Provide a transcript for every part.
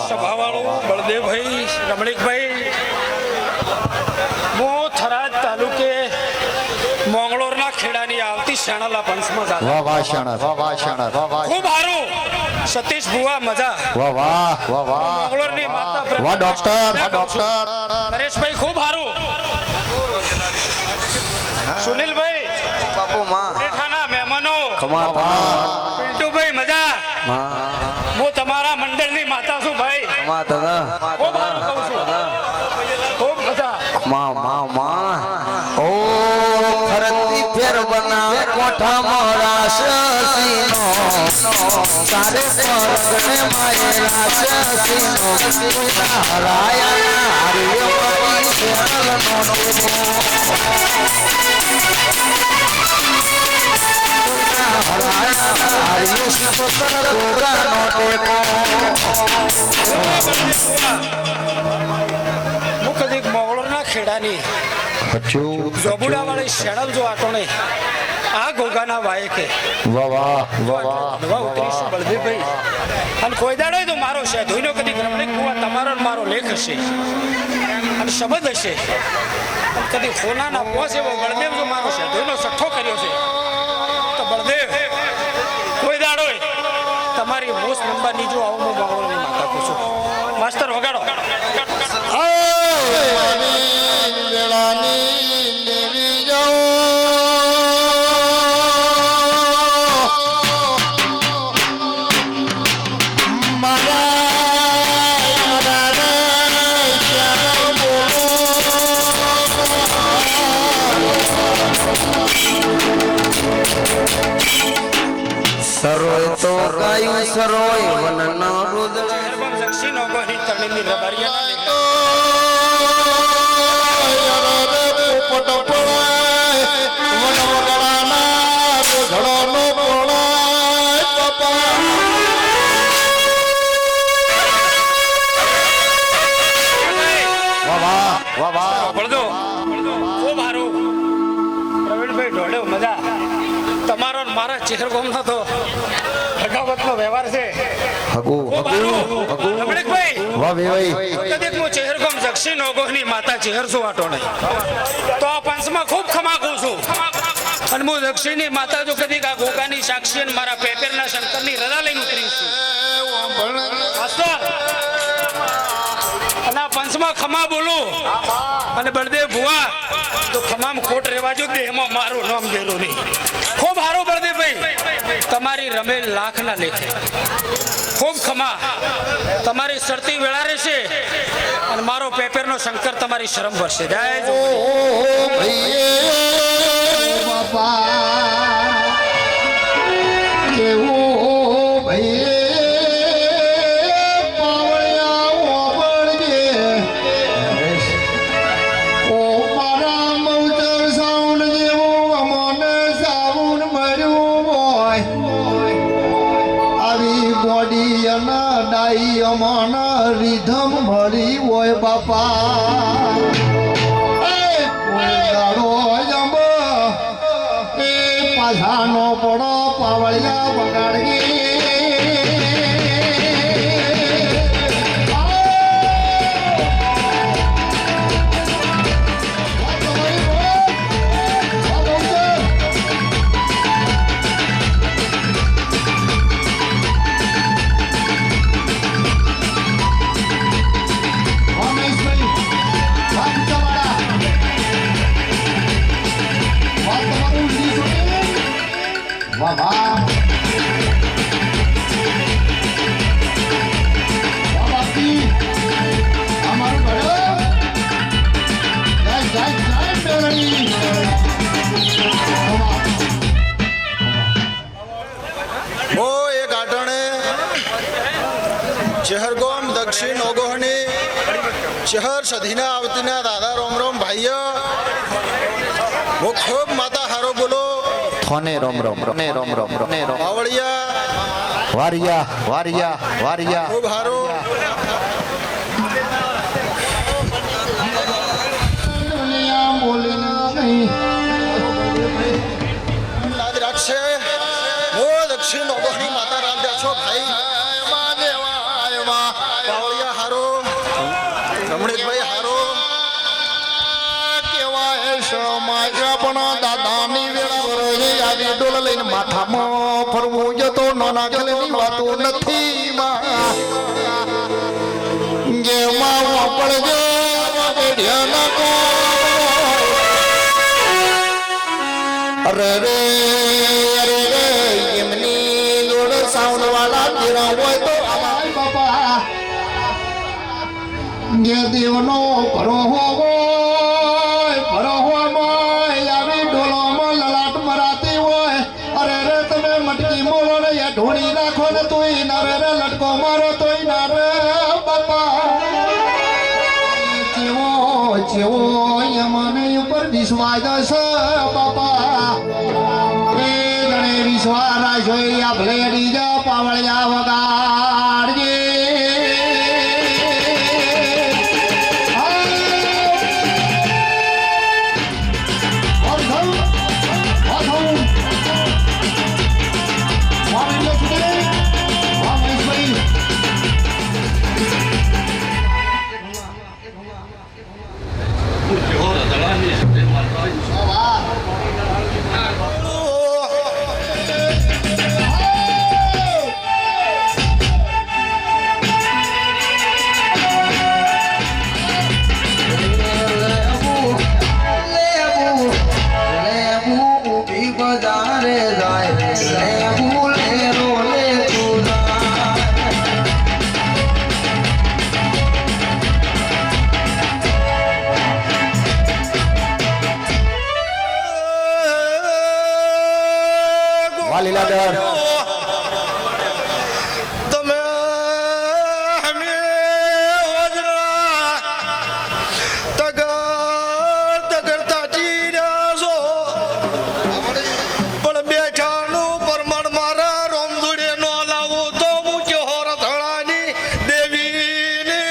સભાવાળો બળદેવભાઈ રમણીકભાઈ હું થરાદ તાલુકે મોંગળોરના ખેડાની આવતી શાણાલા પંચમાં ખૂબ સારું સતીશ ભુવા મજા મોંગળોરની માતા ડોક્ટર નરેશભાઈ ખૂબ સારું સુનિલભાઈ બાપુ માં બેઠાના મહેમાનો પિન્ટુભાઈ મજા હું તમારા મંડળની માતા છું ભાઈ માં દાદા ખૂબ સારું કહું છું ખૂબ મજા માં માં માં ઓ ફરતી ફેર બના કોઠા મોરાશ સીનો તારે પરગને માય રાશ સીનો હરાયા હરિયો મારી શેરલ નો મુખદીક મોગળોના ખેડાની જોબુડા વાળી શેણલ જો આટો નહીં આ ગોગાના વાયકે નવા ઉતરીશું બળદેવભાઈ અને કોઈ દાડો તો મારો છે ધોઈનો કદી રમણીક કુવા તમારો મારો લેખ હશે અને શબ્દ હશે કદી ફોનાના પોસ એવો બળદેવ જો મારો છે ધોઈનો સઠ્ઠો કર્યો છે તો બળદેવ કોઈ દાડો તમારી મોસ નંબરની જો આવું હું મોગળોની માતા કહું છું માસ્તર વગાડો સરોય તો ગાયું સરોય વનનો રુદળ જક્ષીનો ગોહી તણીની રબારિયા તમારો મારા ચેહરગોમનો તો હગાવતનો વ્યવહાર છે ચેહરગોમ જક્ષી નોગોહની માતા ચેહરસો વાટો નહીં તો આ પંચમાં ખૂબ ખમાકું છું અને હું દક્ષિણની માતા જો કદી આ ગોગાની સાક્ષી અને મારા પેપેરના શંકરની રજા લઈને ઉતરી છું અને આ પંચમાં ખમા બોલું અને બળદેવ ભુવા તો ખમામ ખોટ રહેવા જો દેહમાં મારું નામ દેરું નહીં ખૂબ સારું બળદેવભાઈ તમારી રમેલ લાખના લેખે ખૂબ ખમા તમારી શરતી વેળા રહેશે અને મારો પેપરનો શંકર તમારી શરમ ભરશે જય રીધમ મળી હોય બાપા પાછાનો પડો પાવળિયા બગાડી ચેહરગોમ દક્ષિણ ઓગોહની ચેહર સધીના આવતીના દાદા રોમ રોમ ભાઈઓ હું ખૂબ માતા હારો બોલો થોને રોમ રોમ રોને રોમ રોમ રોને રોમ વાવળિયા વારિયા વારિયા વારિયા ખૂબ હારો શ્રી નોગોહની માતા રાંધ્યા છો ભાઈ પાવળિયા હારો રમણીકભાઈ હારો કેવાય સમાજ પણ દાદાની વેળા વરોજે આવી ડોલ લઈને માથામાં ફરવું જતો નાના ગલની વાતો નથી જેમાં વાપરજે વગડ્યાના કો અરે રે અરે રે એમની જોડે સાઉન્ડ વાળા તેરા હોય તો અમાર બાપા જે દેવનો ભરો હોય આવી ડોલોમાં લલાટ મરાતી હોય અરે રે તમે મટકી મોલો ને યા ઢોળી રાખો ને તોય ના રે લટકો મારો તોય ના રે બાપા જેવો યમને ઉપર વિશ્વાસ છે બાપા એ ગણે વિશ્વાસ રાખ્યો આ ભલે ડીજા પાવળિયા વગાડજે લીલાધર તમે હમે તગડતા ચીર્યા છો પણ બેઠાનું પ્રમાણ મારા રોમધુડે નો લાવું તો હું ચોર ધડાની દેવીને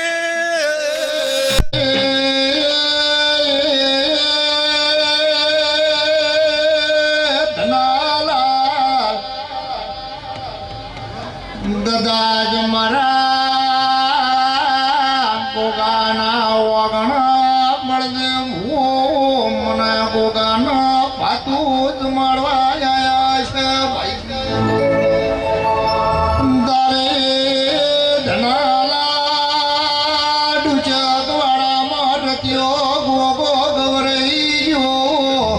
દાદાજ મારા ગોગાના વાગણા મળજે મને ગોગાના પાતું જ મળવા આયા છે ભાઈ દારે ધનાલા ડુચક વાળામાં રત્યો ગોગો ગવરાઈ ગયો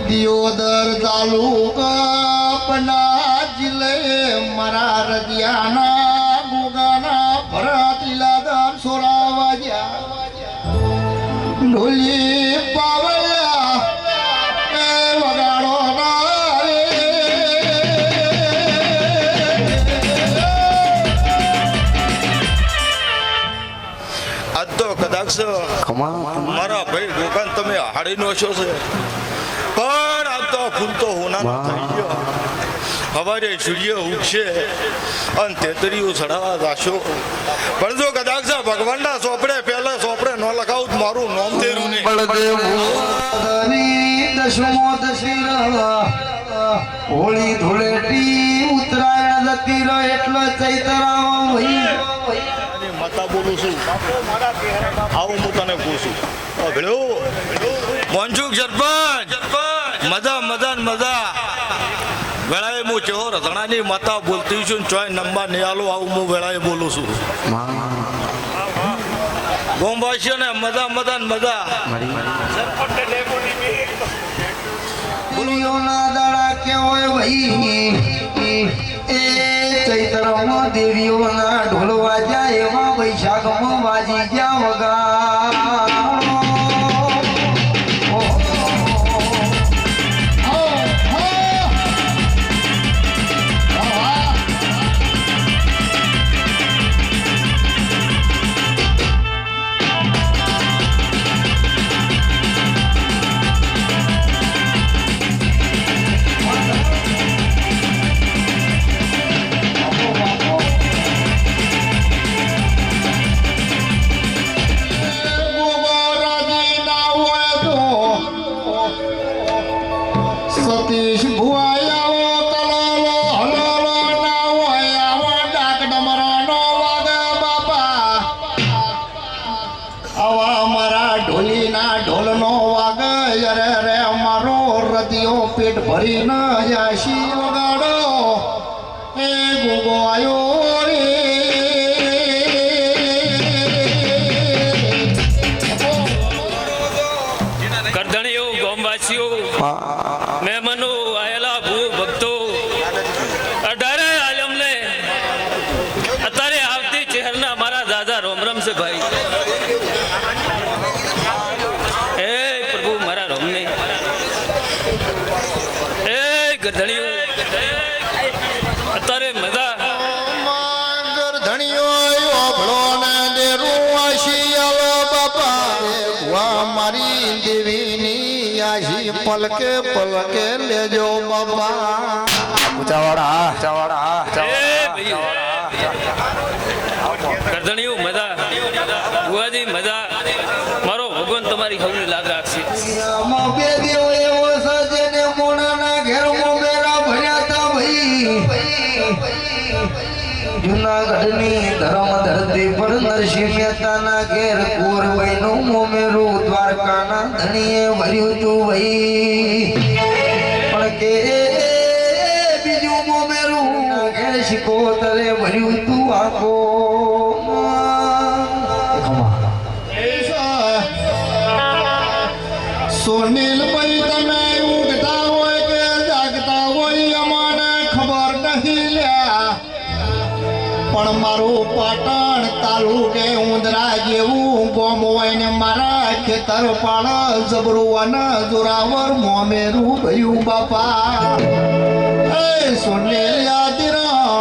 દિયોદર તાલુકા પના જિલ્લે મારા રદિયાના ગોગાના ભરત લીલાધાર સોરા વાગ્યા ઢોલી પાવળિયા એ વગાડો ના રે આજ તો કદાચ મારા ભાઈ ગોગાન તમે હાડી નો છો છે પણ આજ તો ફૂલ તો હોના થઈ ગયો હવારે સૂર્ય ઉગશે અને તેતરીઓ ચડાવવા જાશો પણ જો કદાચ ભગવાનના ચોપડે પહેલા ચોપડે ન લખાવું તો મારું નામ તેરું નહીં હોળી ધૂળેટી ઉત્તરાયણ જતી રહે એટલો ચૈતરામાં માતા બોલું છું આવું હું તને પૂછું મોંચુક સરપંચ મજા મજા મજા વેળાએ હું ચેહો રતણાની માતા બોલતી છું ચોય નંબર નિયાલો આવું હું વેળાએ બોલું છું ગોમવાસીઓને મજા મજા મજા બોલીઓના દાડા કેવાય ભાઈ એ ચૈતરમાં દેવીઓના ઢોલ વાજ્યા એવા વૈશાખમાં વાજી ગયા વગા ઢોલીના ઢોલનો વાગે અરે રે મારો રતિયો પેટ ભરીને જાશી વગાડો એ ગોગો આયો રે કરધણીઓ ગોમવાસીઓ મહેમાનો આયેલા ભૂ ભક્તો અઢારે આલમને અત્યારે આવતી ચહેરના મારા દાદા રોમરમ છે ભાઈ એ પ્રભુ મારા રોમને એ ગરધણીઓ અત્યારે મજા ધણીઓ ઓભળો ને દેરું આશિયાલ બાપા ભુવા મારી દેવીની આશી પલકે પલકે લેજો બાપા કરધણીઓ મજા બુઆજી મજા મારો ભગવાન તમારી ખબર લાગ રાખશે આમાં બે દેવ એવો છે જેને મોણાના ઘેરમાં મેરા ભર્યા તા ભાઈ જુનાગઢની ધર્મ ધરતી પર નરસિંહ મહેતાના ઘેર કુંવરબાઈનું મોમેરું દ્વારકાના ધણીએ ભર્યું તું ભાઈ પણ કે બીજું મોમેરું ઘેર શિકોતરે ભર્યું તું આખો સુનિલભાઈ તમે ઊંઘતા હોય કે જાગતા હોય અમને ખબર નહીં લ્યા પણ મારું પાટણ તાલુકે ઉંદરા જેવું ગોમ હોય ને મારા ખેતર પાળ જબરું અને જોરાવર મોમેરું ભયું બાપા એ સુનિલ યાદીરા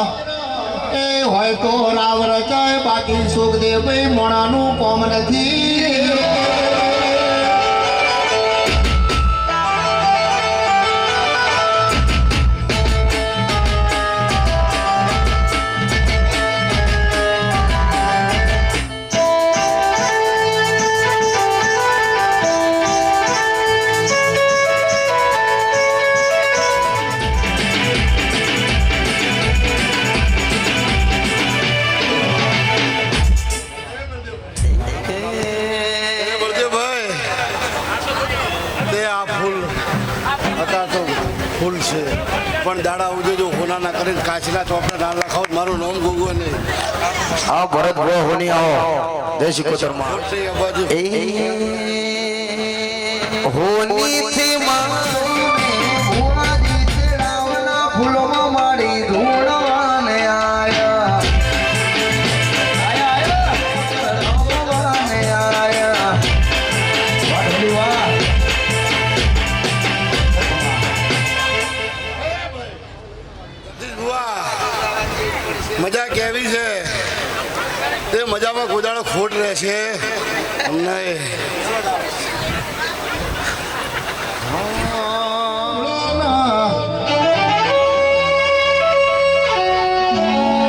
એ હોય તો રાવ રચાય બાકી સુખદેવભાઈ મોણાનું કોમ નથી ફૂલ છે પણ દાડા ઉજે જો હોનાના કરીને કાચના ચોપડા ના લખાવ મારું નામ ગોગો નહીં આ ભરત ભો હોની આવો દેશી કોતરમાં હોની થી ભુવાજી ચડાવના ફૂલોમાં મારી ધૂળવાને આયા મજા કેવી છે તે મજામાં ગોદાળો ખોટ રહેશે અમને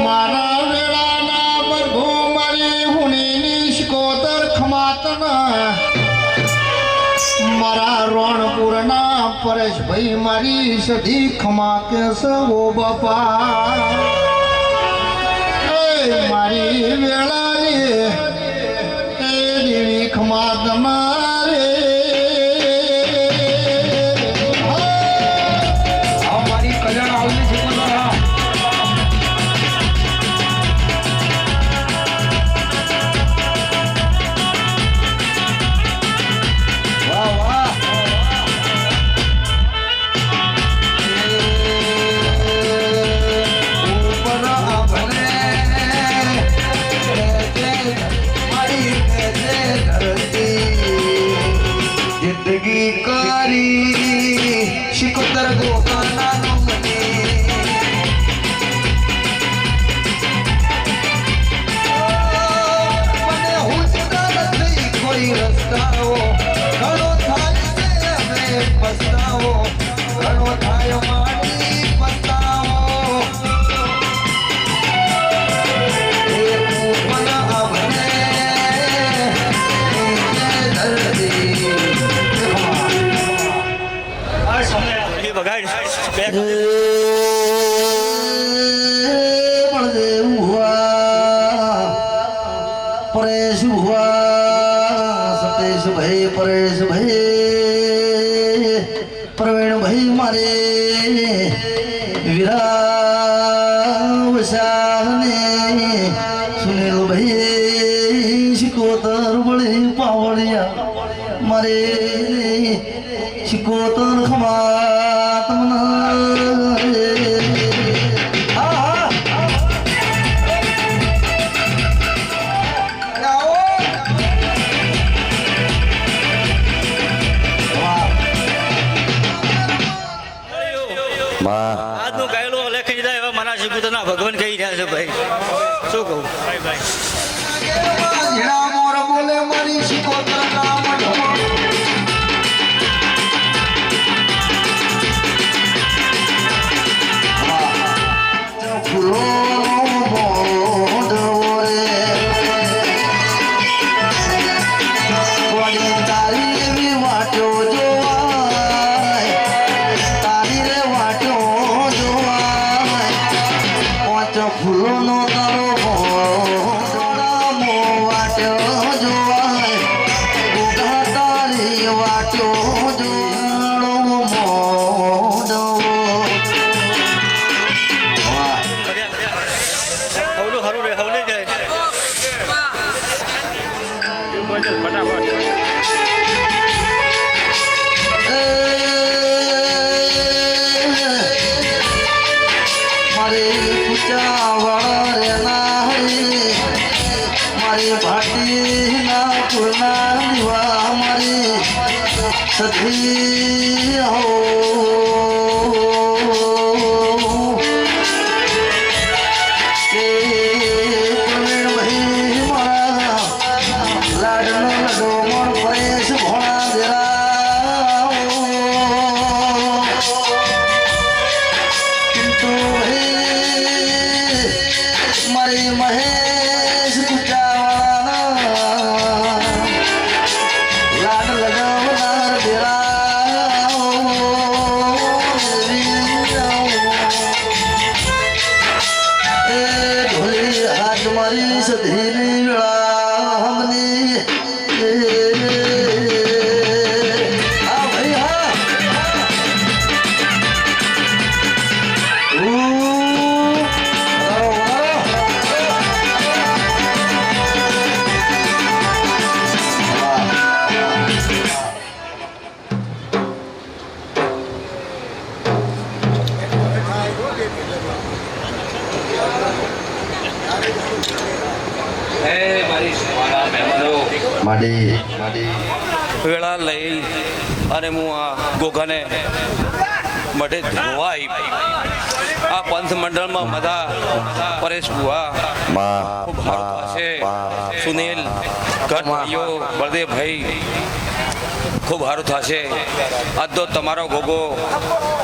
મારા વેળાના પ્રભુ મારી હુણીની શિકોતર ખમાતના મારા રોણપુરના પરેશભાઈ મારી સધી ખમા કે સવો બાપા મારી વેળાની એ દેવી ખમા તમારે મારી કલ્યાણ આવલી છે વાહ વાહ ઉપર આભને જિંદગી કરી શિકોતર ગોકાના મને મને હુસતા નથી કોઈ રસ્તાઓ ઘણો થાય છે હવે પસ્તાવો ઘણો થાય મારી પસ્તાવો બળદેવ હુઆ પરેશ હુઆ તેજભાઈ પરેશભાઈ પ્રવીણભાઈ મારે વિરાવશાહને સુનિલભાઈ શિકોતર વળી પાવડિયા મારે શિકોતર ખમા તમને આજનું ગાયલું લખી દીધા એવા મારા શિકુતરના ભગવાન કહી રહ્યા છે ભાઈ શું કહું ઝીણા મોર બોલે મારી શિકોતર નામ ફૂલોનો તારો મો વાટ્યો જોવાય ગોગા તારી વાટ્યો જોડો મોડો હવલું હરું રે હવલે જાય ફટાફટ મારી પૂજા વાળા રે નારી મારી ભાટી ના પૂર્ણા દીવા મારી સખી હો કે પ્રવીણભાઈ મારા લાડનો લડો મોર પરેશ ભોળા દેરા મારી મહેશ પૂજાવાળા લાડ લગાવનાર એ ઢોલી હાથ મારી સધીની વેળામની હા ભાઈ હા વેળા લઈ અને હું આ ગોગાને મઢે ધોવા આવી આ પંથ મંડળમાં બધા પરેશ બુઆ ખૂબ સારું થશે સુનિલ ગઢ ભાઈઓ બળદેવભાઈ ખૂબ સારું થશે આજ તો તમારો ગોગો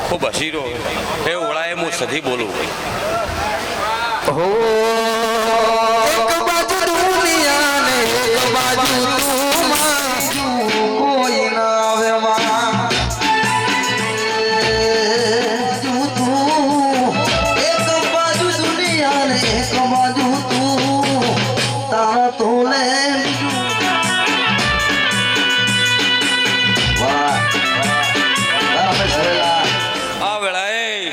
ખૂબ હસીરો એ ઓળાએ હું સધી બોલું કોઈ ના વેમાં એક બાજુ દુનિયા ને એક બાજુ તું તારા તોલે આ વેળાએ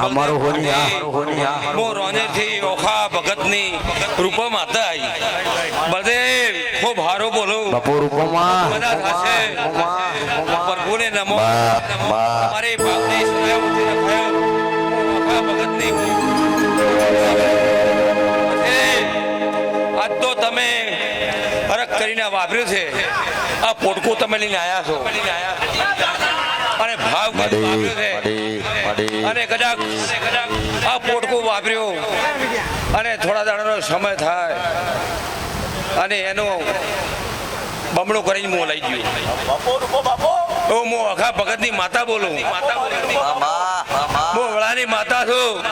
અમારું હું રોનેથી ઓખા ભગતની રૂપમાં હતા બળદેવ ખૂબ હારો બોલો બધા થશે પ્રભુને નમો મારે ભાવની ઓખા ભગતની આજ તો તમે હરક કરીને વાપર્યું છે આ પોટકું તમે લઈને આવ્યા છો અને ભાવ વાપર્યો છે અને કદાચ આ પોટકું વાપર્યો અને થોડા દાડાનો સમય થાય અને એનો બમણો કરીને હું લઈ ગયો હું આખા ભગતની માતા બોલું હું વડાની માતા છું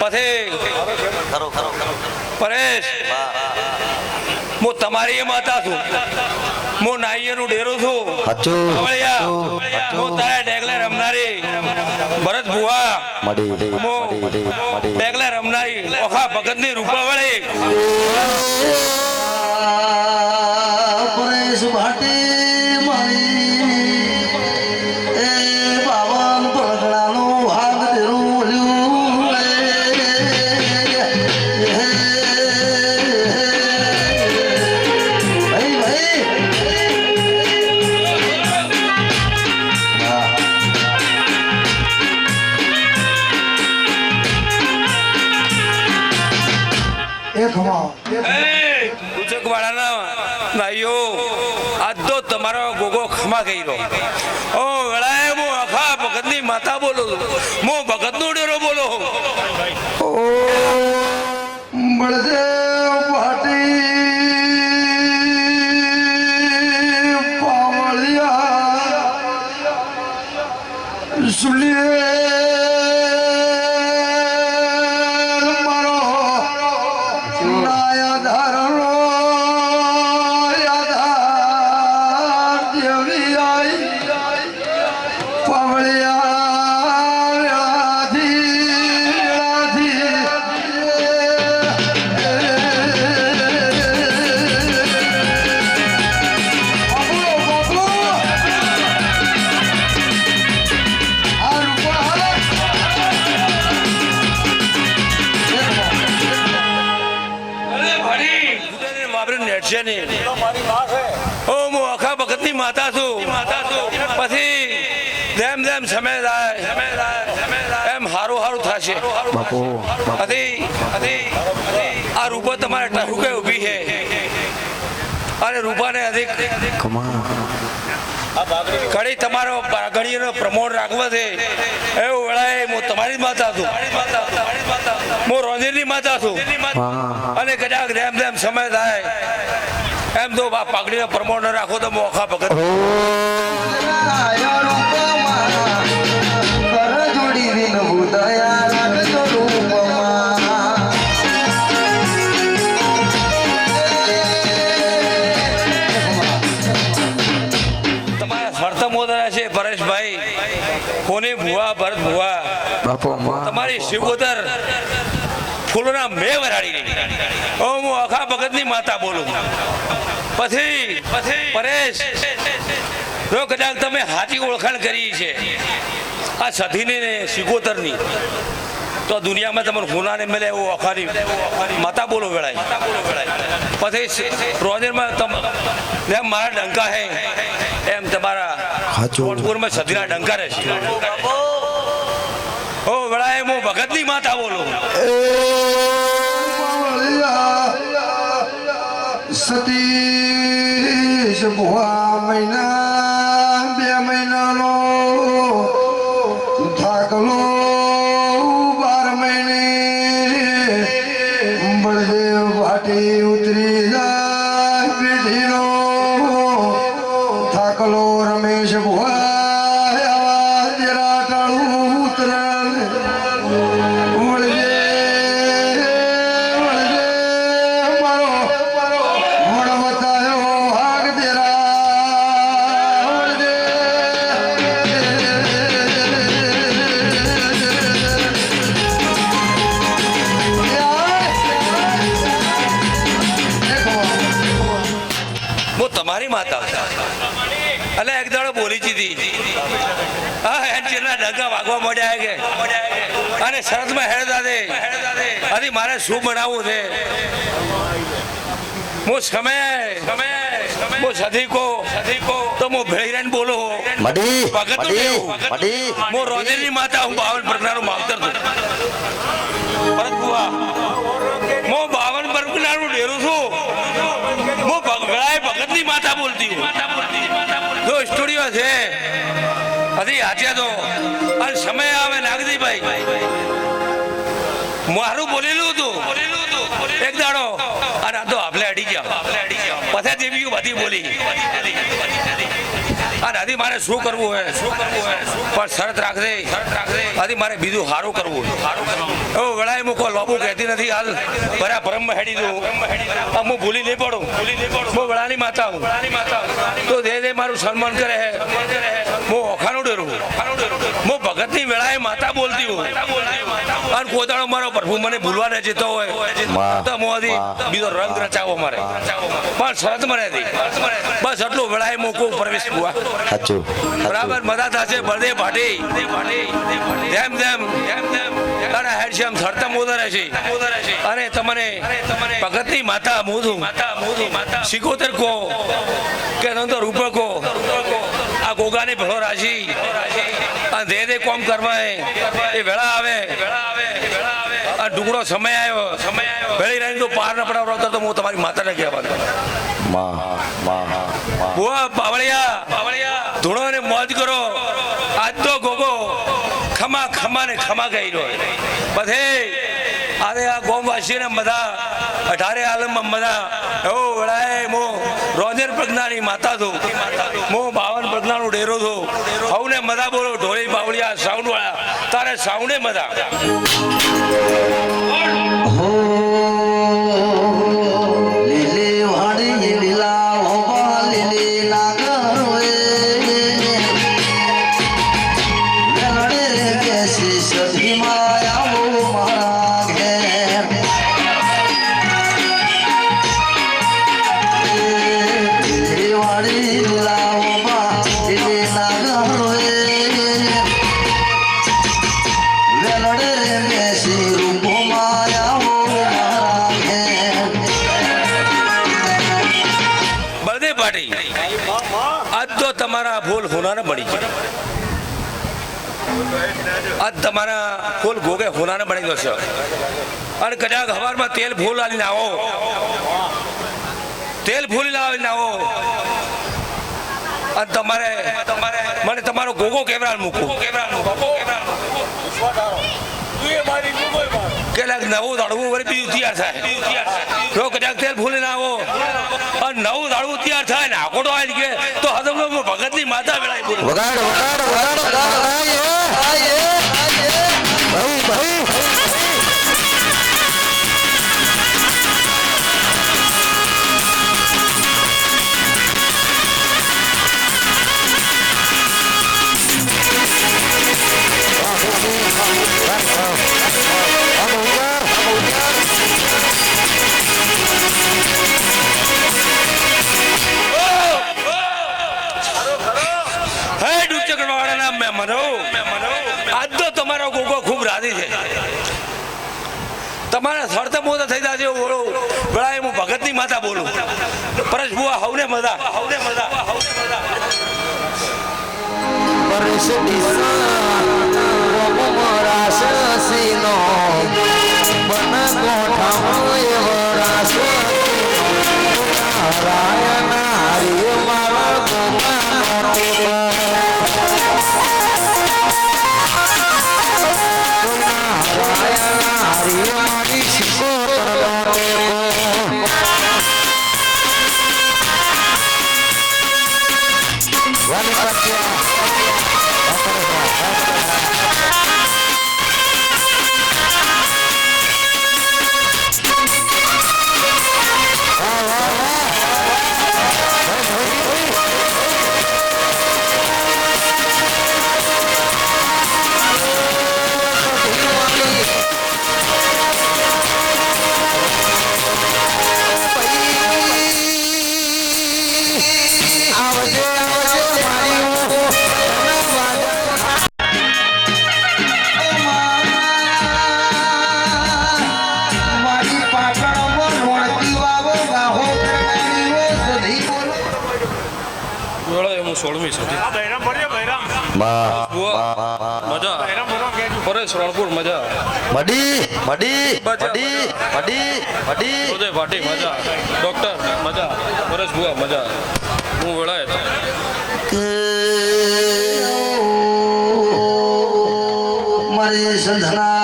પછી પરેશ હું તમારી એ માતા છું હું નાઈયનું ડેરો છું હું તારા ડેગલે રમનારી ભરત ભુવા ડેગલે રમનારી ઓખા ભગતની રૂપાવળી રમેશ ભાટી મારી એ બાવન પડગડાનું ભાગ દેરું બોલ્યું ભાઈ ભાઈ એ ખમા ઉચકવાળાના ભાઈઓ આજ તો તમારો ગોગો ખમા ગઈ રહ્યો ઓ વેળાએ હું આખા ભગતની માતા બોલું હું ભગતનો ડેરો બોલો બળદેવ ભાટી પાવળિયા સુલીએ મારો નાયા ધારણો યાદાર દેવી આઈ પાવળિયા છે ને ઓ હું આખા ભગતની માતા છું પછી જેમ જેમ સમય જાય એમ હારું હારું થશે આ રૂપો તમારે ટહુકે ઊભી છે અને રૂપાને અધિક કડી તમારો ઘડીનો પ્રમોણ રાખવો છે એવું વેળાએ હું તમારી જ માતા છું હું રોંદીરની માતા છું અને કદાચ જેમ જેમ સમય થાય એમ તો પાઘડીનો પ્રમોણ ન રાખો તો મોખા ભગત તમારા સ્વાર્થ મોદરા છે પરેશભાઈ કોની ભુવા ભરત ભુવા તમારી શિવગોદર ફૂલોના મેં વરાડી હું આખા ભગતની માતા બોલું પછી પરેશ જો કદાચ તમે હાથી ઓળખાણ કરી છે આ સધીની ને શિકોતરની તો દુનિયામાં તમારે હુનાને મળે એવું આખાની માતા બોલો વેળાય પછી રોજરમાં જેમ મારા ડંકા હે એમ તમારા જોધપુરમાં સધીના ડંકા રહેશે ઓ વેળાએ હું ભગતની માતા બોલું સતીશ ભુવા મહિના 2 મહિનાનો થાકલો 12 મહિને બળદેવ ભાટી ઉતરી જાય પેઢીનો થાકલો રમેશ ભુવા તમારી માતા એટલે એક દાડો બોલી દીધી હા એના ડગા વાગવા મળ્યા કે અને શરતમાં હેડતા દે હજી મારે શું બનાવવું છે હું સમય હું સધીકો તો હું ભેળીને બોલો ભગત હું રોજની માતા હું 52 પ્રકારનું માવતર છું ભરત બુઆ હું 52 પ્રકારનું ડેરું છું હું ભગતની માતા બોલતી હું જો સ્ટુડિયો છે હજી હાચ્યા તો અને સમય આવે નાગદીભાઈ મારું બોલેલું હતું એક દાડો અને આ તો આપણે અડી ગયા પછી દેવી બધી બોલી અને હજી મારે શું કરવું હોય પણ શરત રાખજે હજી મારે બીજું સારું કરવું એવું વેળાએ મૂકો લોબુ કહેતી નથી હાલ બરા બ્રહ્મ હેડી દઉં હું ભૂલી નહીં પડું હું વેળાની માતા હું તો દે મારું સન્માન કરે હું ઓખાનું ડરું હું ભગતની વેળાએ માતા બોલતી હોય અને કોદાળો મારો પ્રભુ મને ભૂલવા ન જતો હોય તો મોદી બીજો રંગ રચાવો મારે પણ શરત મને હતી બસ એટલું વેળાએ મૂકો પ્રવેશ બુઆ બરાબર મદા થશે બળદેવ ભાટી જેમ જેમ તારા હેડ છે એમ થરતા મોદર છે અને તમને ભગતની માતા મોધું સિકોતર કો કે નંતો રૂપ કો આ ગોગાને ભેળો રાશી અને દે દે કોમ કરવા એ વેળા આવે આ ડુંગળો સમય આવ્યો વેળી રહી તો પાર ન પડાવતો તો હું તમારી માતાને કહેવાનો બુઆ પાવળિયા ધૂણો ને મોજ કરો આજ તો ગોગો ખમા ખમા ને ખમા ગઈ રહ્યો બધે અરે આ ગોમવાસીને બધા 18 આલમમાં બધા એવો વળાય મો રોજર પ્રજ્ઞાની માતા છું મો 52 પ્રજ્ઞાનું ડેરો છું હવને મદા બોલો ઢોળી બાવળિયા સાઉન્ડ વાળા તારે સાઉન્ડે મદા લીલી વાડી લીલા ઓબા લીલી નાગર વેલડે રે કેસી સધી માયા મારા ઘેર લીલી વાડી લીલા ઓબા લીલી નાગર વેલડે રે કેસી રૂપો માયા બળદેવ પાટી આજ તો તમારા ફૂલ હોનાને મળી જાય આજ તમારા ફૂલ ગોગે હોનાને મળી જશે અને કદાચ હવારમાં તેલ ફૂલ આવીને આવો તેલ ફૂલ લાવીને આવો અને તમારે મને તમારો ગોગો કેવરાલ મૂકવું કે લાગ નવું દાડવું વળી બીજું તૈયાર થાય જો કદાચ તેલ ફૂલીને આવો અને નવું દાડવું તૈયાર થાય ને આકોડો આવી કે તો હદમ ભગતની માતા વેળાય બોલો આજ તો તમારો ગોગો ખૂબ રાજી છે તમારા થરતા મોતા થઈ જાય વેળાએ હું ભગતની માતા બોલું પરેશ બુઆ હવને મજા સોળમી સદી મજા પરેશ રણપુર મજા ઉદય ભાટી મજા ડોક્ટર મજા પરેશ બુઆ મજા હું વેળાય મારી સંધના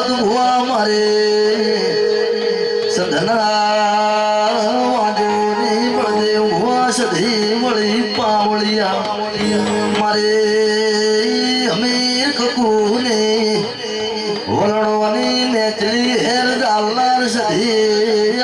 ભગવા મારે સંધના સધી વળી પાવળિયા મારે અમીર કકુને વલણવાની નેચરી હેર ડાલનાર સધી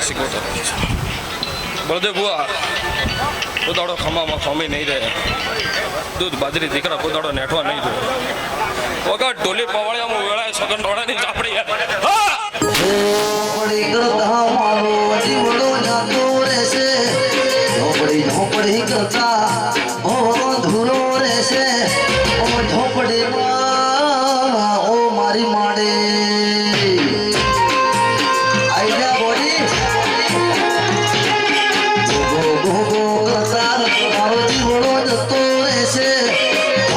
વાળી સિકોતર બળદેવ બુઆ કોદાડો ખમામાં ખમી નહીં રહે, દૂધ બાજરી દીકરા કોદાડો નેઠવા નહીં દે, વગર ઢોલી પવાળિયામાં વેળાય સગન ઢોળાની ચાપડી ઝોપડી કરતા મારો જીવડો જાતો રહેશે, ઝોપડી કરતા ઓ ધૂરો રહેશે, ઓ ઝોપડીમાં ઓ મારી માડે આઈ જા બોડી ગોગો કરતા મારો જીવડો જતો રહેશે,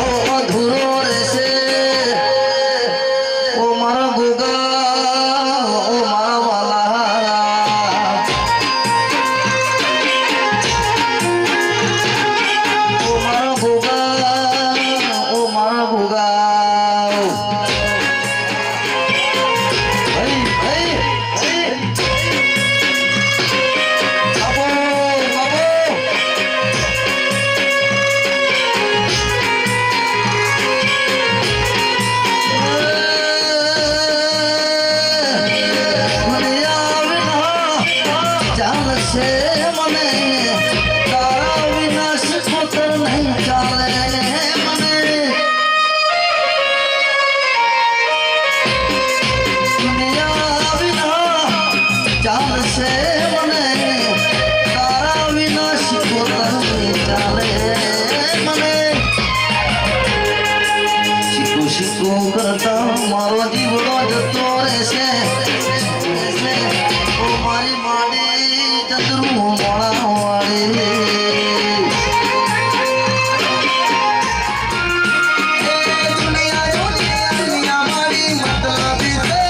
ઓ ધૂરો રહેશે, ઓ મારા ગોગા મારો જીવડો જતો રહેશે, ઓ મારી માડી ચંદ્રુ મોળા વાળી દુનિયા મારી મતલબી છે,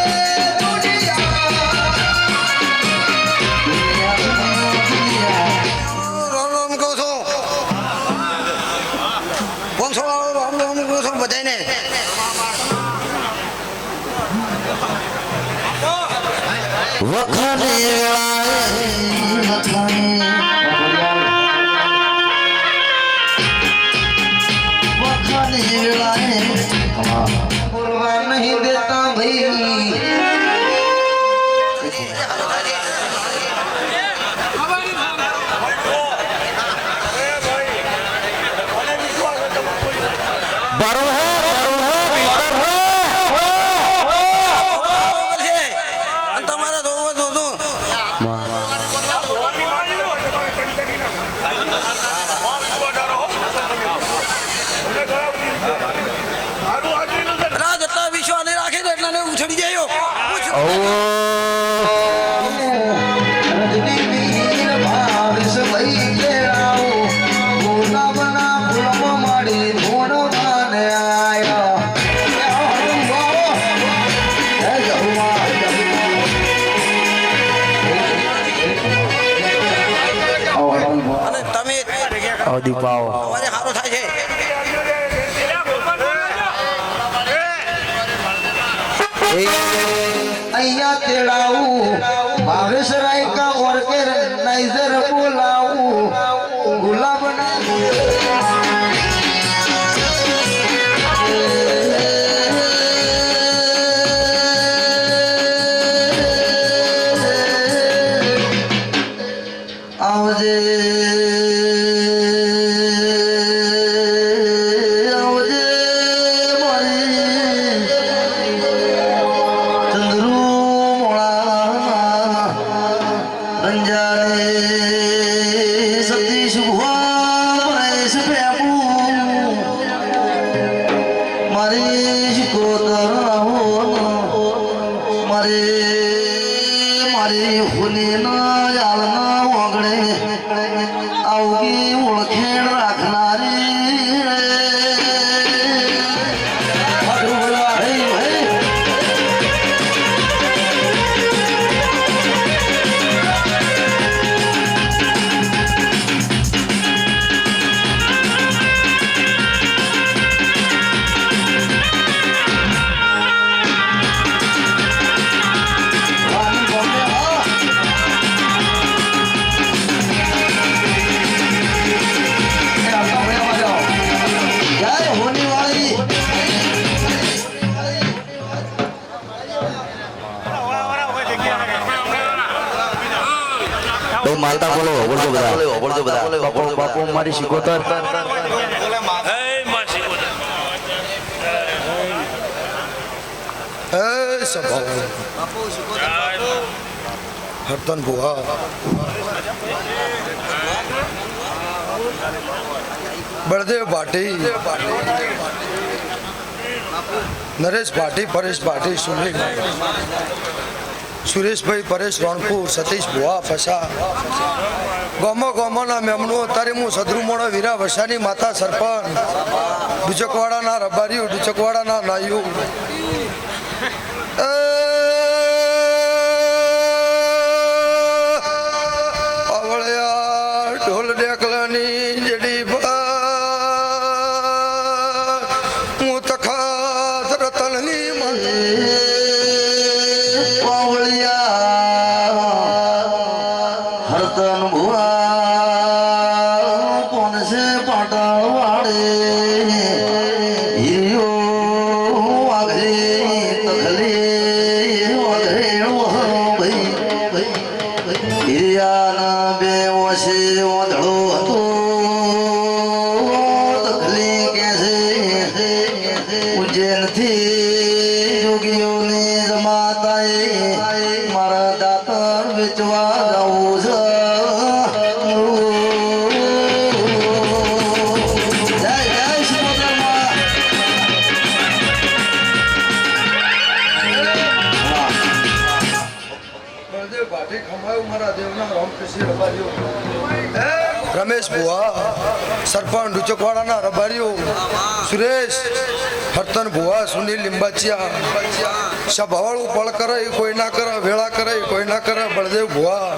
રામ કહું છું, 500 રામ કહું છું બધાને. વખને વેળાએ બોલવા નહીં દેતા ભાઈ, દીપાઓ સારો થાય છે. અહીંયા તેડાવું ભાવેશ રાયકા ઓર્કેર નાઈઝર બોલાવું ગુલાબ આવજે મારી હુની ના યાલના ઓગણે આવગી ઓળખેણ રાખનારી ભાઈ માલતા બોલો ઓબળજો બધા બાપુ મારી શિકોતર હરતન ભુવા બળદેવ ભાટી નરેશ ભાટી પરેશ ભાટી સુનિલ સુરેશભાઈ પરેશ રણપુર સતીશ ભુવા ફસા ગોમોના મેમનું અત્યારે હું સદરુમોણા વીરા વસાની માતા સરપંચ ડુચકવાડાના રબારીઓ ડુચકવાડાના નાયું ઢોલ ડેકલાની જેડી હું તખાત રતનની મન હરતન ભુવા કોણ છે પાટણ વાળે હિરિયો વાઘરે તખલે વાઘરે ભાઈ હિરિયાના બે વસે વાદળો હતો તખલી કે છે ઉજ્જૈનથી જોગીઓની જમાતાએ મારા દાતર વેચવા જવું છે જય જય શિવોતરમાં. બળદેવ ભાટી ખમાયું મારા દેવના રામકૃષ્ણ રબારીઓ રમેશ ભુવા સરપંચ ડુચકવાડાના રબારીઓ સુરેશ હરતન ભુવા સુનિલ લીંબાચિયા સભાવાળું પળ કરે એ કોઈ ના કરે વેળા કરે એ કોઈ ના કરે બળદેવ ભુવા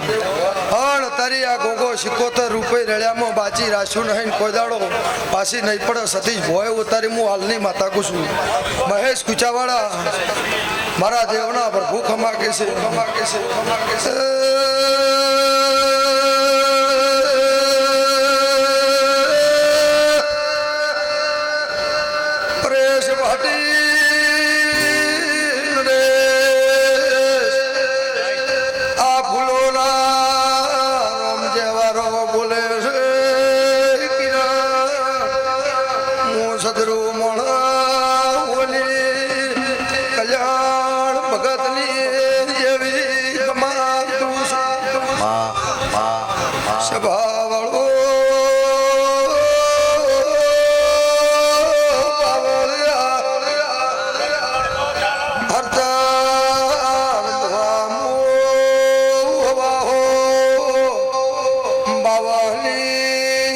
હણ તારી આ ગોગો 77 રૂપિયા રેડિયામાં બાચી રાખ્યું નહીં કોઈ દાડો પાછી નહીં પડે સતીશ ભોય ઉતારી હું હાલની માતા કુશું મહેશ કુચાવાડા મારા દેવના પ્રભુ ખમા કે છે પરેશ ભાટી આ ફૂલોના રામ જેવારો બોલે છે હું સદરુ મોણા ઓલી કલ્યાણ ભગતની જેવી કમાતું સભાવાળો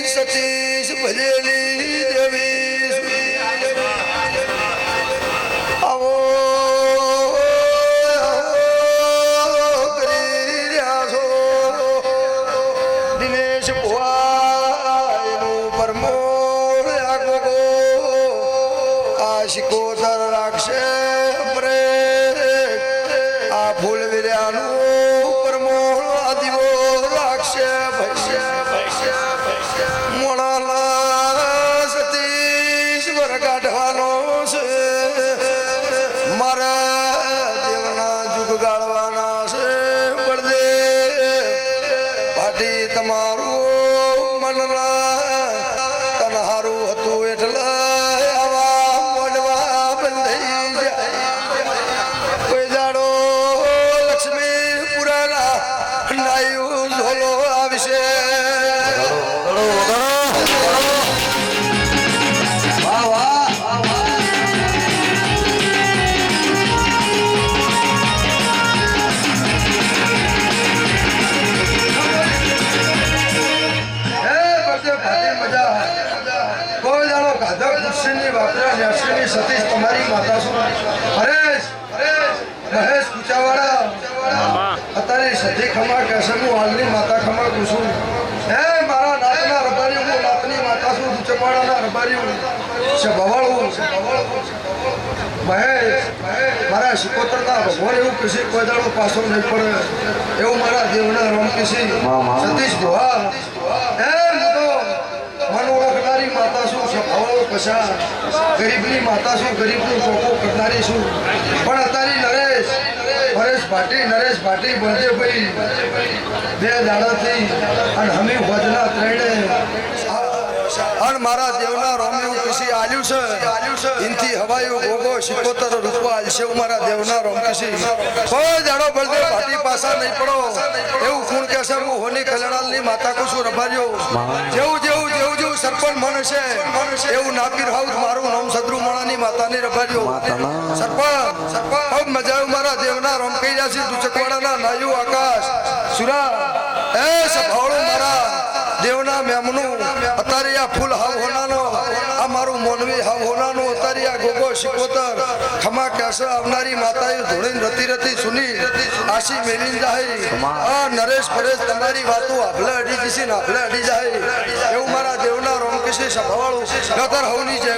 સતીશ ભજેલી દેવી આવો કરી રહ્યા છો દિનેશ ભુવાનું પરમોર આગો આ શિકોતર રાખશે પ્રે આ ફૂલ વિર્યાનું પરમોર આદિવો રાખશે મોણાલા સતીશ્વર કાઢવાનો છે મારા દેવના જુગ ગાળવાના છે બળદે ભાટી તમારું મનના તનહારું હતું એટલે આવા મોડવા બંધાઈ જાય કોઈ દાડો લક્ષ્મી પુરાના નાયું ઝોલો આવશે સતીશ તમારી માતા છું હરેશ મહેશ કુચાવાડા અત્યારે સતી ખમા કહેશે હું હાલની માતા ખમા છું હે મારા નાતના રબારી હું નાતની માતા છું ચપાડાના રબારી ભવાળું મહેશ મારા શિકોતરના ભગવાન એવું કૃષિ કોઈ દાડો પાછો નહીં પડે એવું મારા દેવના રામકૃષિ સતીશ ભુવા હે હું તો મન ઓળખનારી માતા છું સભાવાળો પછા ગરીબની માતા છું ગરીબનું ચોખ્ખો કરનારી છું પણ અત્યારે નરેશ પરેશ ભાટી નરેશ ભાટી બળદેવભાઈ બે દાડાથી અને અમે વજના ત્રણે અને મારા દેવના રોમ્યું કશી આલ્યું છે ઇનથી હવાયું ગોગો 77 રૂપિયા આલશે મારા દેવના રોમ કશી કોઈ દાડો બળદેવ ભાટી પાસા નહીં પડો એવું કોણ કહેશે હું હોની કલ્યાણની માતા કો છું રભાર્યો જેવું સરપંચ મન છે એવું નાપીર હાઉસ મારું નામ સદરુ માણાની માતાની રભાર્યો સરપંચ ખૂબ મજા આવ્યું મારા દેવના રોમ કહી રહ્યા છે દુચકવાડાના નાયુ આકાશ સુરા એ સભાળું મારા દેવના મેમનું અત્યારે આ ફૂલ હાવ હોનાનો આ મારું મોનવી હાવ હોનાનું અત્યારે આ ગોગો 77 ખમા કેસે આવનારી માતાએ ધોળીને રતી સુની આશી મેલીન જાય આ નરેશ પરેશ તમારી વાતો આભલે અડી જશે ને આભલે અડી જાય એવું મારા દેવના રોમ કિશે સભાવાળું નતર હવની જય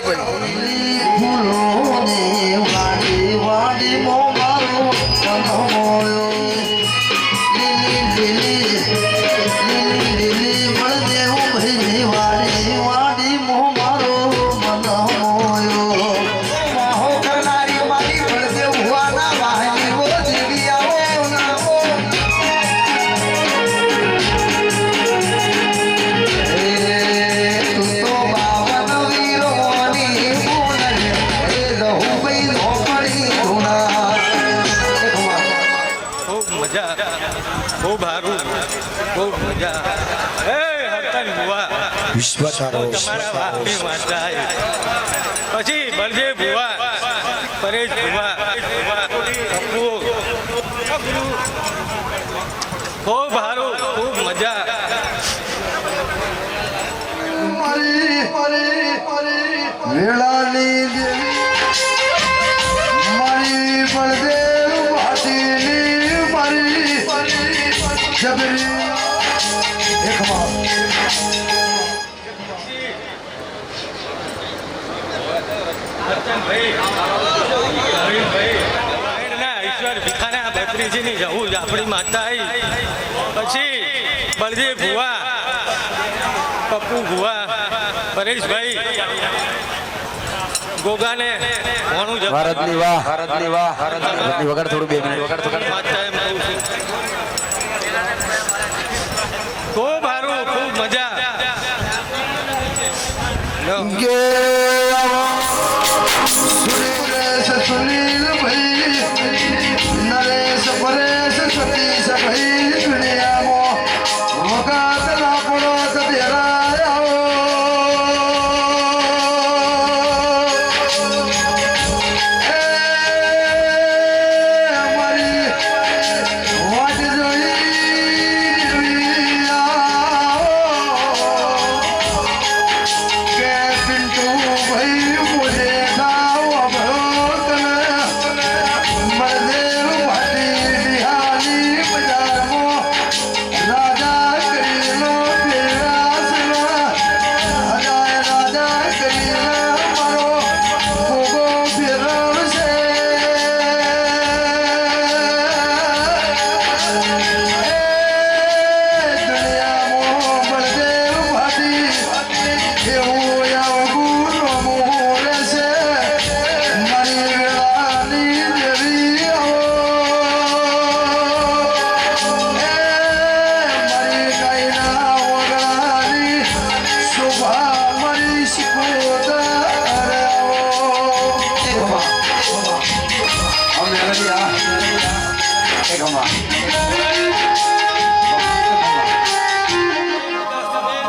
પછી બળદેવ ભુવા પરેશ ભુવા ખૂબ સારું ખૂબ મજા વેળાની મારી બળદેવ ભાટીની મારી જબરી આપણી માતા પછી બળદેવ ભુવા પપ્પુ ભુવા પરેશભાઈ ગોગાને ભારતની વાહ ભારતની વગર થોડું 2 મિનિટ વગર ખૂબ સારું ખૂબ મજા સુનિલ ભાઈ નરેશ પરેશ સતીશ ભાઈ દુનિયામાં વખત ના પડો તો અમારી વાટ જોઈ કે પિન્ટુ ભાઈ બોલે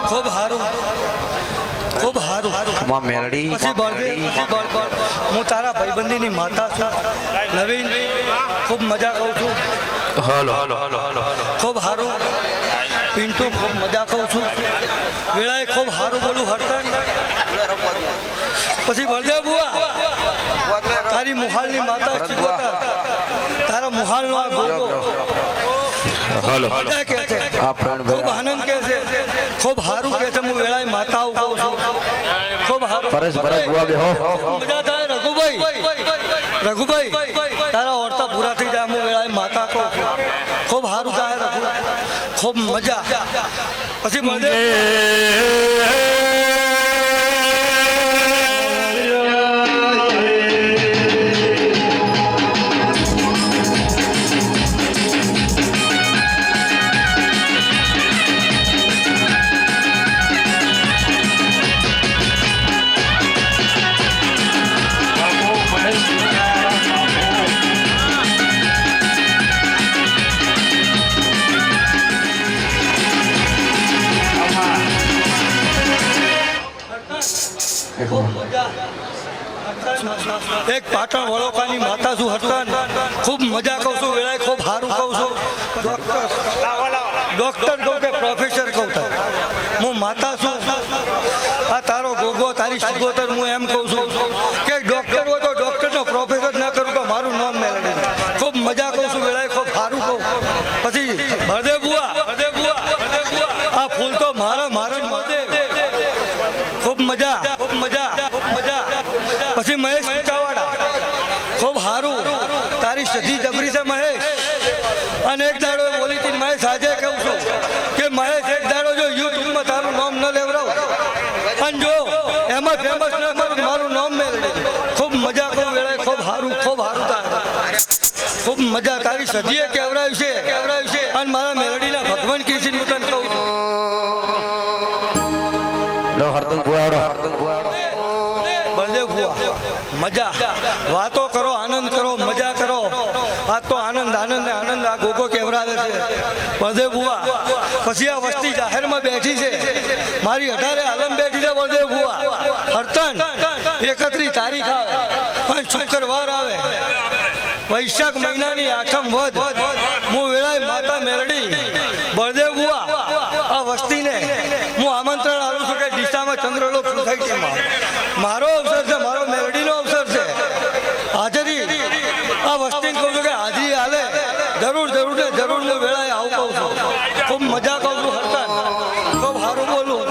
ખૂબ સારું ખૂબ સારું મેલડી હું તારા ભાઈબંધીની માતા છું નવીન ખૂબ મજા કહું છું ખૂબ સારું પિન્ટુ ખૂબ મજા કહું છું વેળાએ ખૂબ સારું બોલું હરતન પછી બળદેવ બુઆ તારી મુહાલની માતા તારા મુહાલનો આ ગોગો ખૂબ આનંદ કે છે ખૂબ સારું કે છે હું વેળાએ માતા કહું છું ખૂબ સારું મજા થાય રઘુભાઈ તારા ઓરતા પૂરા થઈ જાય હું વેળાએ માતા કહું ખૂબ સારું થાય રઘુ ખૂબ મજા પછી એક પાટણ વડોકાની માતા છું હરતન ખૂબ મજા કહું છું વેળાએ ખૂબ સારું કહું છું ડોક્ટર કહું કે પ્રોફેસર કહું હું માતા છું આ તારો ગોગો તારી સિગોતર હું એમ કહું છું કે ડોક્ટર હોય તો ડોક્ટરનો પ્રોફેસર ના કરું તો મારું નામ મેળવી ખૂબ મજા કહું છું વેળાએ ખૂબ સારું કહું પછી હરદેવ બુઆ આ ફૂલ તો મારા જ મળે ખૂબ મજા પછી મહેશ ચાવાડા ખૂબ સારું તારી સધી જબરી છે મહેશ અને એક દાડો બોલી હતી મહેશ આજે કહું છું કે મહેશ એક દાડો જો યુટ્યુબમાં તારું નામ ન લેવડાવ અને જો એમાં ફેમસ ન કરું મારું નામ મેળવે ખૂબ મજા કહું વેળાએ ખૂબ સારું ખૂબ મજા તારી સધીએ કેવડાવ્યું છે અને મારા મેલડીના ભગવાન કૃષ્ણ હું તને કહું છું બળદેવ ભુવા મજા વાતો કરો આનંદ કરો મજા કરો આ તો આનંદ આ ગોગો કેવરાવે છે બળદેવ ભુવા પછી આ વસ્તી જાહેરમાં બેઠી છે મારી 18 આલમ બેઠી છે બળદેવ ભુવા હરતન 31 તારીખ આવે પણ શુક્રવાર આવે વૈશાખ મહિનાની આઠમ વધ હું વેળાએ માતા મેલડી બળદેવ ભુવા આ વસ્તીને હું આમંત્રણ આપું છું કે દિશામાં ચંદ્રલોક સોસાયટીમાં મારો અવસર છે મારો મેલડીનો અવસર છે હાજરી આ વસ્તીને કહું છું કે હાજરી હાલે જરૂર ને જરૂર હું વેળાએ આવું કહું છું ખૂબ મજા કહું છું હરતા ખૂબ સારું બોલું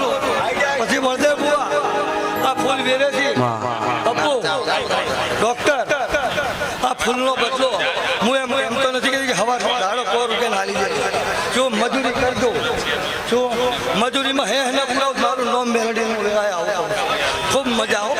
પછી બળદેવ બુઆ આ ફૂલ વેરે છે અપ્પુ ડોક્ટર આ ફૂલનો બદલો હું એમ તો નથી કે હવા દાડો 100 રૂપિયા નાલી જાય જો મજૂરી કરી દઉં શું મજૂરીમાં હે ને પૂરા મારું નામ મેલડીનું વેળાએ આવું ખૂબ મજા આવો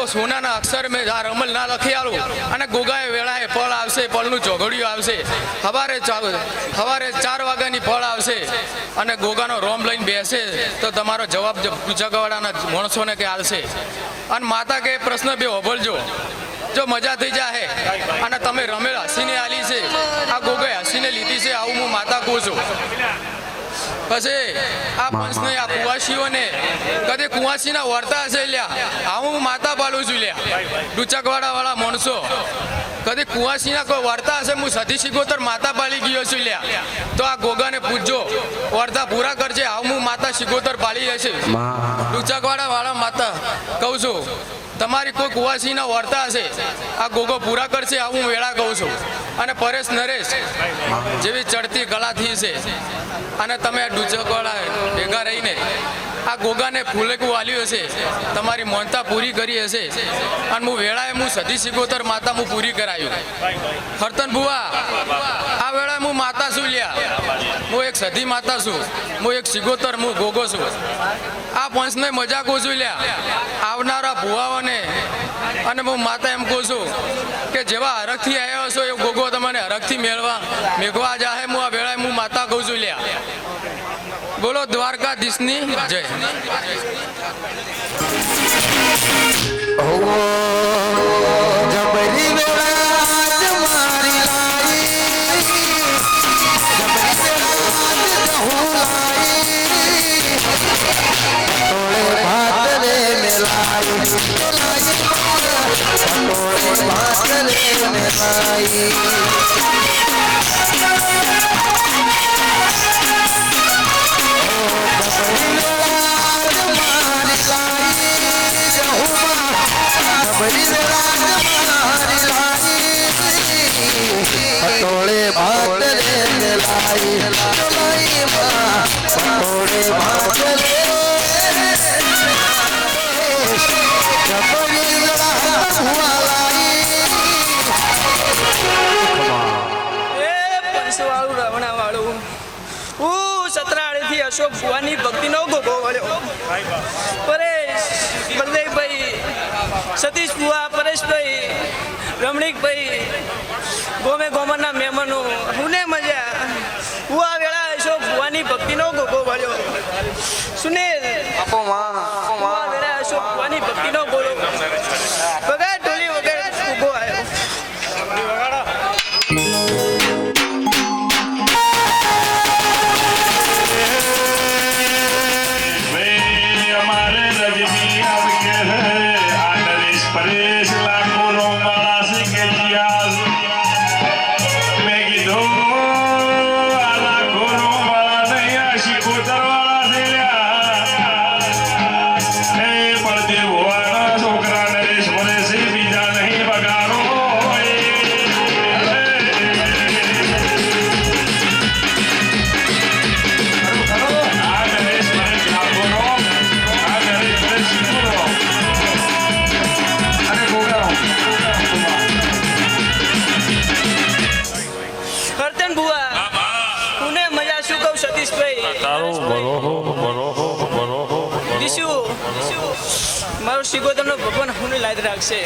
સોનાના અક્ષર મેં રમલ ના લખી આલું અને ગોગાએ વેળાએ ફળ આવશે ફળનું ચોઘડિયું આવશે સવારે 4 વાગ્યાની ફળ આવશે અને ગોગાનો રોમ લઈને બેસે તો તમારો જવાબ પૂછાવાળાના માણસોને કે આવશે અને માતા કે પ્રશ્ન બે હોભળજો જો મજા થઈ જાય અને તમે રમેલ હસીને આલી છે આ ગોગાએ હસીને લીધી છે આવું હું માતા કહું છું પછી આ પંચને આ કુવાસીઓને કદે કુવાસીના વર્તા હશે લ્યા આવું હું માતા પાડું છું લ્યા ડુચકવાળા માણસો કદે કુવાસીના કોઈ વર્તા હશે હું સધી સિગોતર માતા પાડી ગયો છું લ્યા તો આ ગોગાને પૂછજો વર્તા પૂરા કરજે આવું હું માતા સિગોતર પાડી હશે ડુચકવાળા માતા કહું છું તમારી કોઈ કુવાસીના વર્તા હશે આ ગોગો પૂરા કરશે આવું હું વેળા કહું છું અને પરેશ નરેશ જેવી ચડતી ગળાથી છે અને તમે આ ડૂચકવાળા ભેગા રહીને આ ગોગાને ફૂલેકું આલ્યું હશે તમારી મોનતા પૂરી કરી હશે અને હું વેળાએ હું સધી સિગોતર માતા હું પૂરી કરાયું હરતન બુઆ આ વેળાએ હું માતા છું લ્યા હું એક સધી માતા છું હું એક સિગોતર હું ગોગો છું આ પંચને મજા કહું છું લ્યા આવનારા ભુવાઓને અને હું માતા એમ કહું છું કે જેવા હરખથી આવ્યો છો એ ગોગો તમને હરખથી મેઘવા જાહે હું આ વેળાએ હું માતા કહું છું લ્યા બોલો દ્વારકાધીશની જય જબરી પટોળે ભાત રે લાઈ લાઈ માં પટોળે ભાત રે પંચવાળું રમણા વાળું હું સતરાળીથી અશોક ભુવાની ભક્તિનો ગોગો વળ્યો. પરેશ બલદેવભાઈ, સતીશ ભુવા, પરેશભાઈ, રમણીકભાઈ, ગોમે ગોમરના મહેમાનો, હુને મજા. હું આ વેળા અશોક ભુવાની ભક્તિનો ગોગો વળ્યો. સુનિલ હું આ વેળા અશોક ભુવાની ભક્તિનો ગોળો વગર ઢોલી વગર ઉભો આવ્યો. મારો શિગોતરનો ભગવાન હું લાદ રાખશે.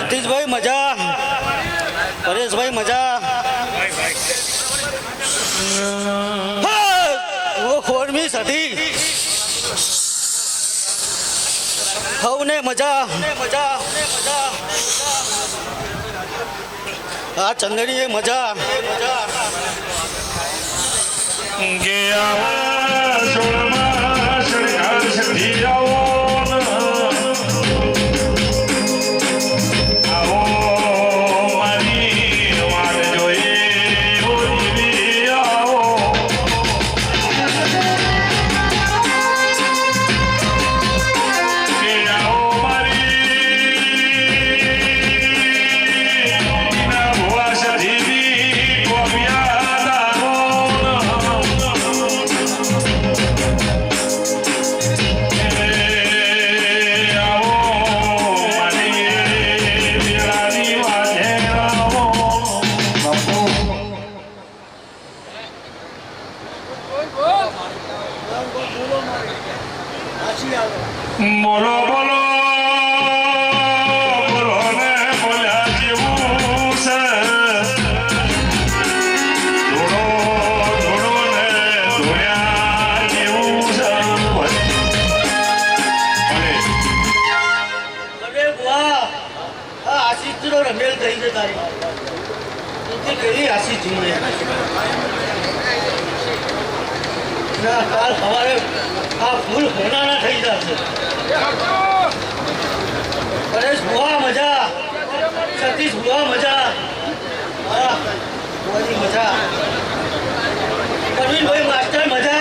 સતીશભાઈ મજા, પરેશભાઈ મજા. ખોરમી સતી હવને મજા. આ ચંદડીએ મજા. બોલો બોલો બોલો ને બોલ્યા જેવું છે. ધોડો ધોડો ને ધોયા જેવું છે. આશીષ રમેલ થઈ છે તારી કેવી આશી જીવે ના કાલ સવારે આ ફૂલ હોનાના થઈ જશે પરેશ ભુવા મજા સતીશ ભુવા મજા ભુવાની મજા પ્રવીણભાઈ માસ્ટર મજા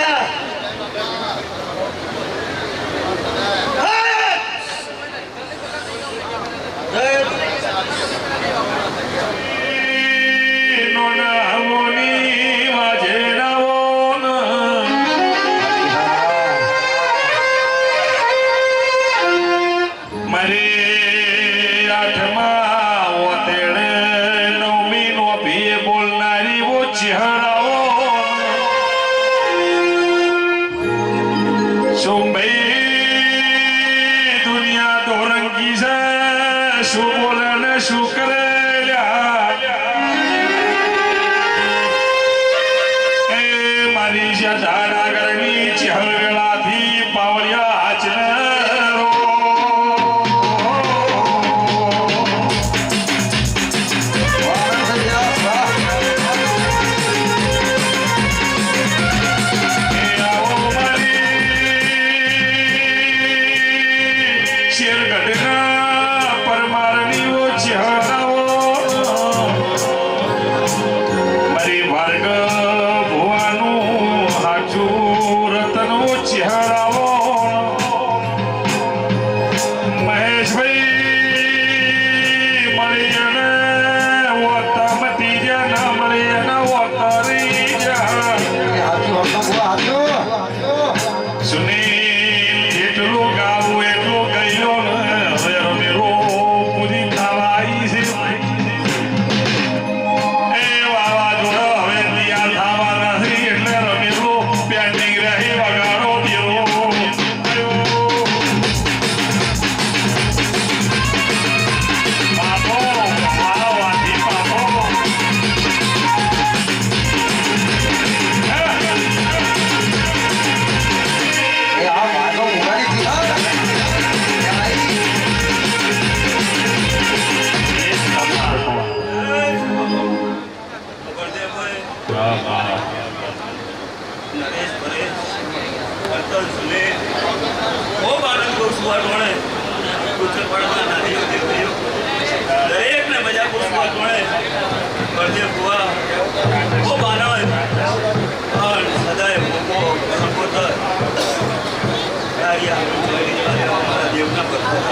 દેવના ભક્તો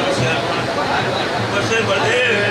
બળદેવ